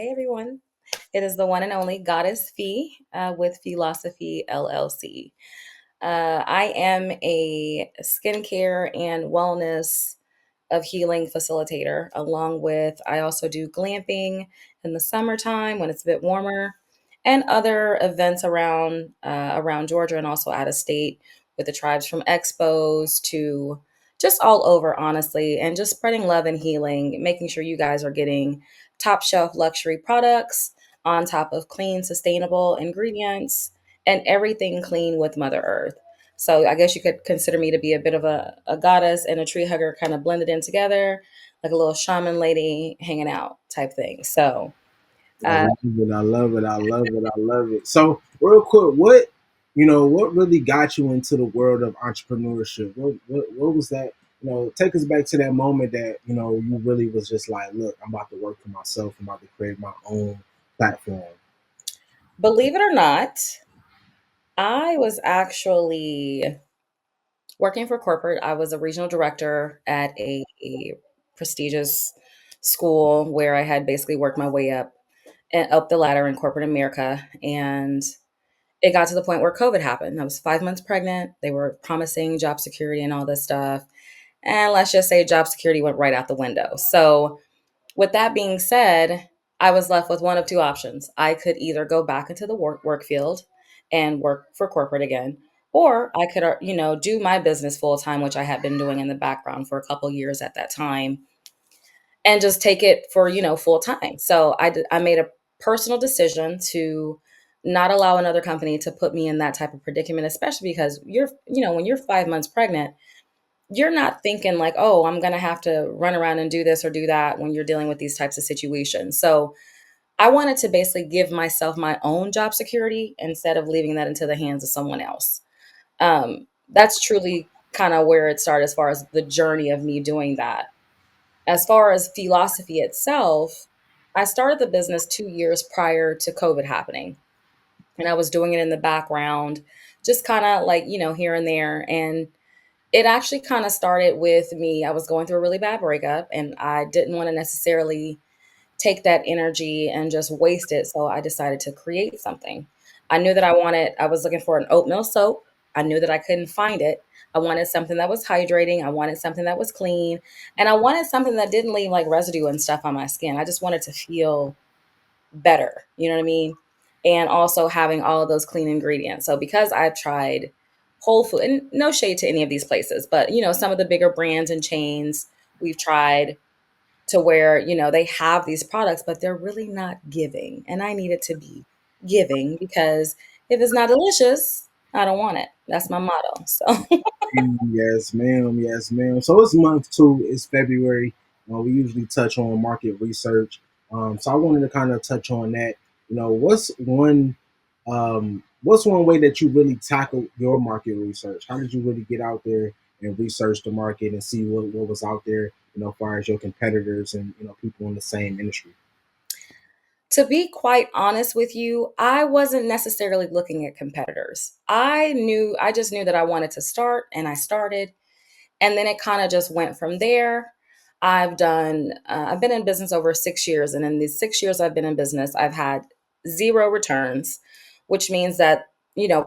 Hey everyone. It is the one and only Goddess Fee with Fiilosophy LLC. I am a skincare and wellness of healing facilitator, along with I also do glamping in the summertime when it's a bit warmer, and other events around Georgia and also out of state with the tribes from expos to just all over, honestly, and just spreading love and healing, making sure you guys are getting top shelf luxury products on top of clean, sustainable ingredients and everything clean with Mother Earth. So I guess you could consider me to be a bit of a goddess and a tree hugger kind of blended in together, like a little shaman lady hanging out type thing. So I uh, love it. I love it. I love it. I love it. So, real quick, what really got you into the world of entrepreneurship? What was that? Take us back to that moment that you really was just like, look, I'm about to work for myself. I'm about to create my own platform. believe it or not, I was actually working for corporate. I was a regional director at a prestigious school where I had basically worked my way up and up the ladder in corporate America. And it got to the point where COVID happened. I was 5 months pregnant. They were promising job security and all this stuff. And let's just say job security went right out the window. So, with that being said, I was left with one of two options. I could either go back into the work field and work for corporate again, or I could, do my business full time, which I had been doing in the background for a couple years at that time, and just take it for full time. So I made a personal decision to not allow another company to put me in that type of predicament, especially because when you're 5 months pregnant, you're not thinking like, oh, I'm going to have to run around and do this or do that when you're dealing with these types of situations. So I wanted to basically give myself my own job security instead of leaving that into the hands of someone else. That's truly kind of where it started as far as the journey of me doing that. As far as philosophy itself, I started the business 2 years prior to COVID happening. And I was doing it in the background, just kind of like, here and there. And it actually kind of started with me. I was going through a really bad breakup and I didn't want to necessarily take that energy and just waste it. So I decided to create something. I was looking for an oatmeal soap. I knew that I couldn't find it. I wanted something that was hydrating. I wanted something that was clean. And I wanted something that didn't leave like residue and stuff on my skin. I just wanted to feel better. You know what I mean? And also having all of those clean ingredients. So because I've tried Whole Food, and no shade to any of these places, but some of the bigger brands and chains we've tried to where, they have these products, but they're really not giving. And I need it to be giving because if it's not delicious, I don't want it. That's my motto. So Yes, ma'am. Yes, ma'am. So it's month two. It's February. We usually touch on market research. So I wanted to kind of touch on that. What's one way that you really tackle your market research? How did you really get out there and research the market and see what was out there? As far as your competitors and people in the same industry. to be quite honest with you, I wasn't necessarily looking at competitors. I just knew that I wanted to start and I started. And then it kind of just went from there. I've been in business over 6 years. And in these 6 years I've been in business, I've had zero returns, which means that,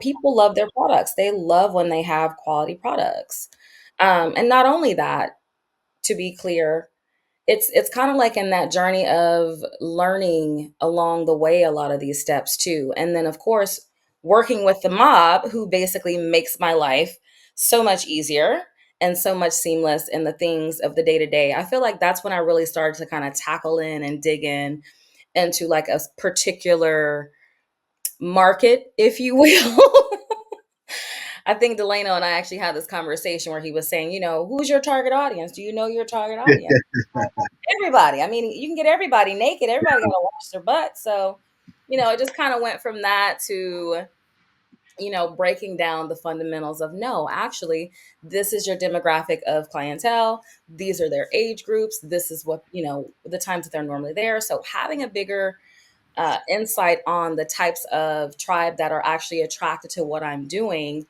people love their products. They love when they have quality products. And not only that, to be clear, it's kind of like in that journey of learning along the way a lot of these steps too. And then of course, working with the mob who basically makes my life so much easier and so much seamless in the things of the day to day. I feel like that's when I really started to kind of tackle in and dig in into like a particular market, if you will. I think Delano and I actually had this conversation where he was saying, who's your target audience? Do you know your target audience? Everybody. I mean, you can get everybody naked. Everybody got to wash their butt. So, it just kind of went from that to, breaking down the fundamentals of no, actually, this is your demographic of clientele. These are their age groups. This is what, the times that they're normally there. So having a bigger insight on the types of tribe that are actually attracted to what I'm doing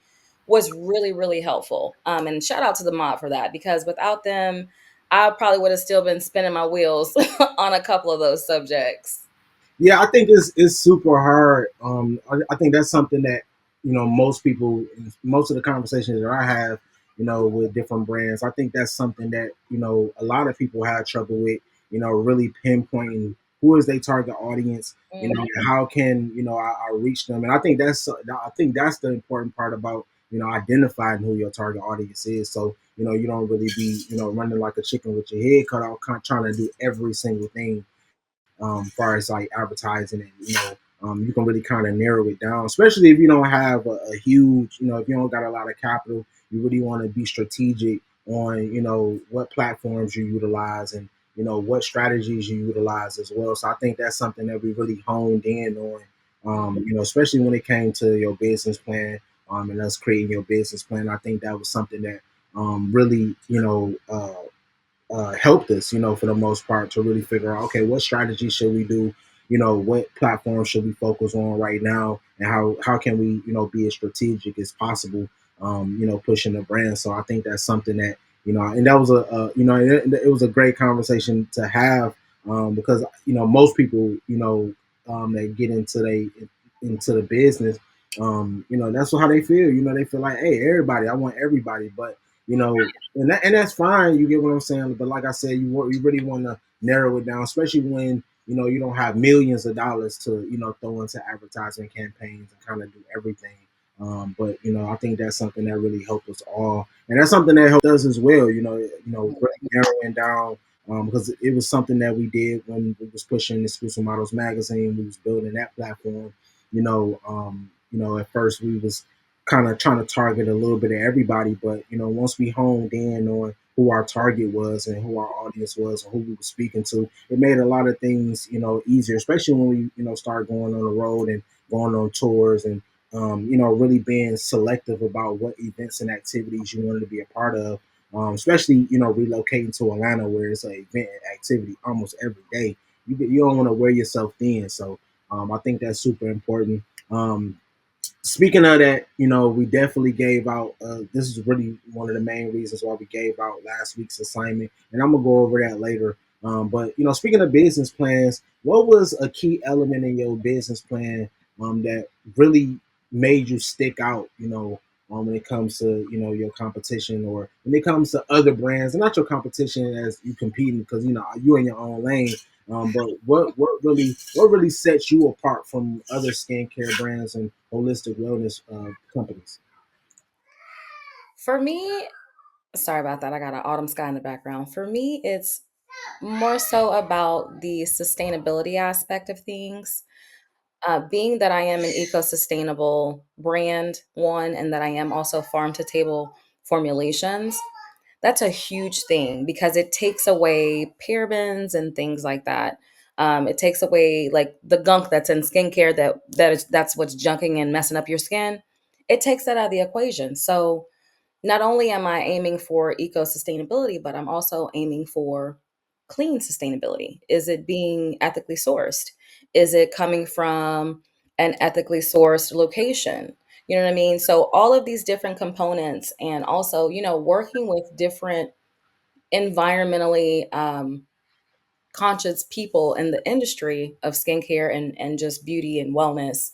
was really, really helpful. And shout out to the mob for that, because without them, I probably would have still been spinning my wheels on a couple of those subjects. Yeah, I think it's super hard. I think that's something that most people, most of the conversations that I have, with different brands, I think that's something that a lot of people have trouble with. Really pinpointing who is their target audience. And how can I reach them? And I think that's the important part about identifying who your target audience is. So you don't really be running like a chicken with your head cut off, trying to do every single thing far as like advertising and you can really kind of narrow it down, especially if you don't have a huge, if you don't got a lot of capital. You really want to be strategic on what platforms you utilize and what strategies you utilize as well. So I think that's something that we really honed in on, especially when it came to your business plan, and us creating your business plan. I think that was something that really helped us, for the most part, to really figure out, okay, what strategy should we do? What platform should we focus on right now, and how can we, be as strategic as possible, pushing the brand. So I think that's something that, and that was it was a great conversation to have, because most people, that get into the business, that's how they feel. They feel like, hey, everybody, I want everybody, but you know, and that's fine. You get what I'm saying. But like I said, you really want to narrow it down, especially when you don't have millions of dollars to throw into advertising campaigns and kind of do everything. But I think that's something that really helped us all, and that's something that helped us as well. Really narrowing down, because it was something that we did when we was pushing Exclusive Models magazine. We was building that platform. At first we was kind of trying to target a little bit of everybody. But once we honed in on who our target was and who our audience was and who we were speaking to, it made a lot of things easier, especially when we started going on the road and going on tours and really being selective about what events and activities you wanted to be a part of. Especially relocating to Atlanta where it's an event and activity almost every day. You don't want to wear yourself thin. So I think that's super important. Um, Speaking of that, we definitely gave out. This is really one of the main reasons why we gave out last week's assignment, and I'm gonna go over that later. But speaking of business plans, what was a key element in your business plan that really made you stick out? When it comes to your competition, or when it comes to other brands, and not your competition as you competing, because you're in your own lane. But what really sets you apart from other skincare brands and holistic wellness companies? For me, sorry about that. I got an autumn sky in the background. For me, it's more so about the sustainability aspect of things. Being that I am an eco-sustainable brand, one, and that I am also farm to table formulations, that's a huge thing because it takes away parabens and things like that. It takes away like the gunk that's in skincare that's what's junking and messing up your skin. It takes that out of the equation. So not only am I aiming for eco sustainability, but I'm also aiming for clean sustainability. Is it being ethically sourced? Is it coming from an ethically sourced location? You know what I mean? So all of these different components, and also, working with different environmentally conscious people in the industry of skincare and just beauty and wellness,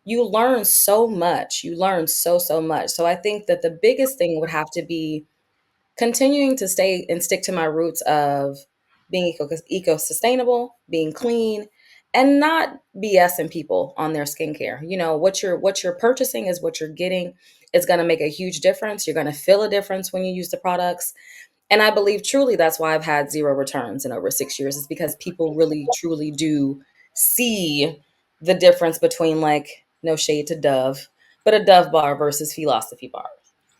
you learn so much. You learn so much. So I think that the biggest thing would have to be continuing to stay and stick to my roots of being eco sustainable, being clean, and not BSing people on their skincare. What you're purchasing is what you're getting. It's going to make a huge difference. You're going to feel a difference when you use the products. And I believe truly that's why I've had zero returns in over 6 years, is because people really truly do see the difference between, like, no shade to Dove, but a Dove bar versus Philosophy bar.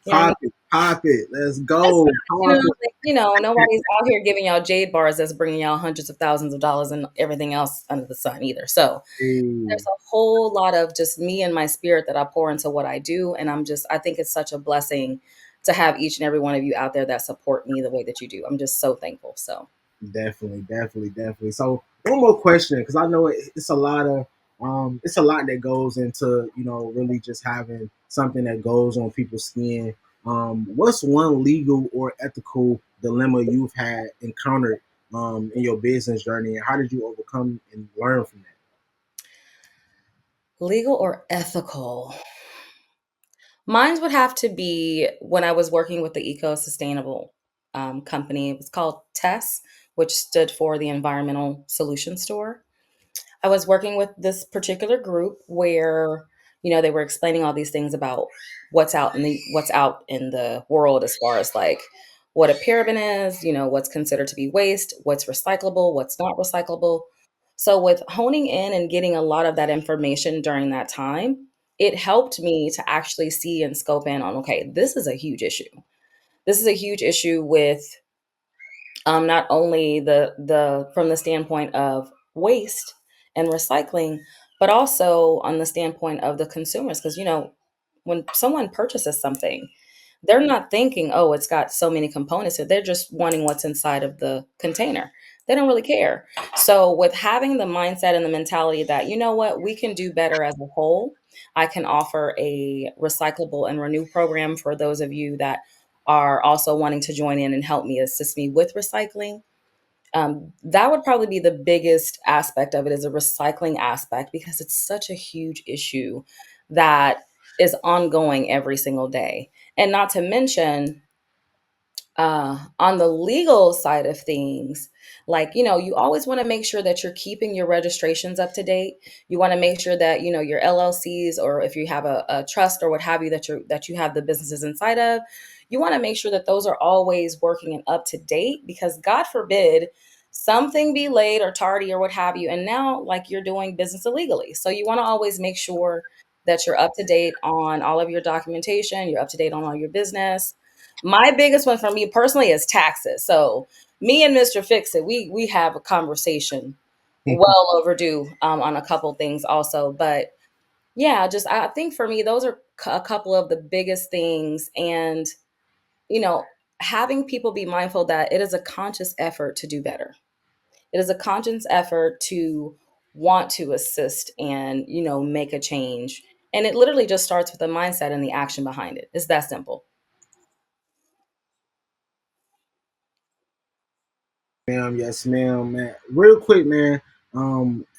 You know what I mean? Pop it, let's That's go, not, pop it. like, nobody's out here giving y'all jade bars that's bringing y'all hundreds of thousands of dollars and everything else under the sun either. So Hey, there's a whole lot of just me and my spirit that I pour into what I do. And I think it's such a blessing to have each and every one of you out there that support me the way that you do. I'm just so thankful. So definitely, definitely, definitely. So one more question, because I know it's a lot that goes into really just having something that goes on people's skin. What's one legal or ethical dilemma you've had encountered in your business journey, and how did you overcome and learn from that? Legal or ethical? Mine would have to be when I was working with the eco sustainable company. It was called TESS, which stood for the Environmental Solution Store. I was working with this particular group where, they were explaining all these things about what's out in the world as far as like what a paraben is, what's considered to be waste, what's recyclable, what's not recyclable. So with honing in and getting a lot of that information during that time, it helped me to actually see and scope in on, okay, this is a huge issue. This is a huge issue with not only the from the standpoint of waste and recycling, but also on the standpoint of the consumers. Because when someone purchases something, they're not thinking, oh, it's got so many components. They're just wanting what's inside of the container. They don't really care. So with having the mindset and the mentality that, what, we can do better as a whole. I can offer a recyclable and renew program for those of you that are also wanting to join in and help me assist me with recycling. That would probably be the biggest aspect of it, is a recycling aspect, because it's such a huge issue that is ongoing every single day. And not to mention, on the legal side of things, like, you always want to make sure that you're keeping your registrations up to date. You want to make sure that, your LLCs, or if you have a trust or what have you, that you have the businesses inside of, you want to make sure that those are always working and up to date, because God forbid something be late or tardy or what have you. And now, like, you're doing business illegally. So you want to always make sure that you're up to date on all of your documentation, you're up to date on all your business. My biggest one for me personally is taxes. So me and Mr. Fix It, we have a conversation well overdue on a couple things also. But yeah, just I think for me, those are a couple of the biggest things. And, you know, having people be mindful that it is a conscious effort to do better. It is a conscious effort to want to assist and, make a change. And it literally just starts with the mindset and the action behind it. It's that simple. Ma'am, yes, ma'am, man. Real quick, man.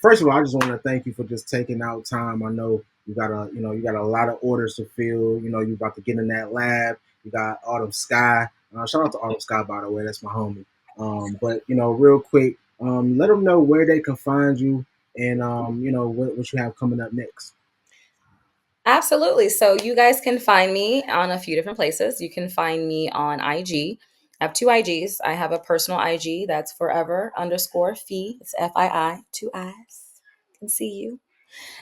First of all, I just want to thank you for just taking out time. I know you got a lot of orders to fill. You about to get in that lab. You got Autumn Sky. Shout out to Autumn Sky, by the way. That's my homie. But real quick, let them know where they can find you, and what you have coming up next. Absolutely. So you guys can find me on a few different places. You can find me on IG. I have two IGs. I have a personal IG that's forever underscore fee. It's FII, two eyes. Can see you.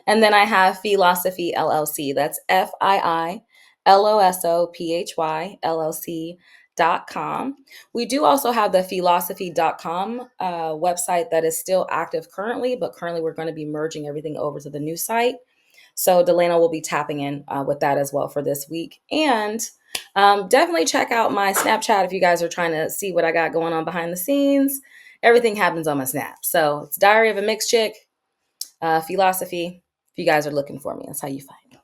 And then I have Fiilosophy LLC. That's FIILOSOPHY LLC.com. We do also have the philosophy.com website that is still active currently, but currently we're going to be merging everything over to the new site. So Delana will be tapping in with that as well for this week. And definitely check out my Snapchat if you guys are trying to see what I got going on behind the scenes. Everything happens on my Snap. So it's Diary of a Mixed Chick, Philosophy. If you guys are looking for me, that's how you find me.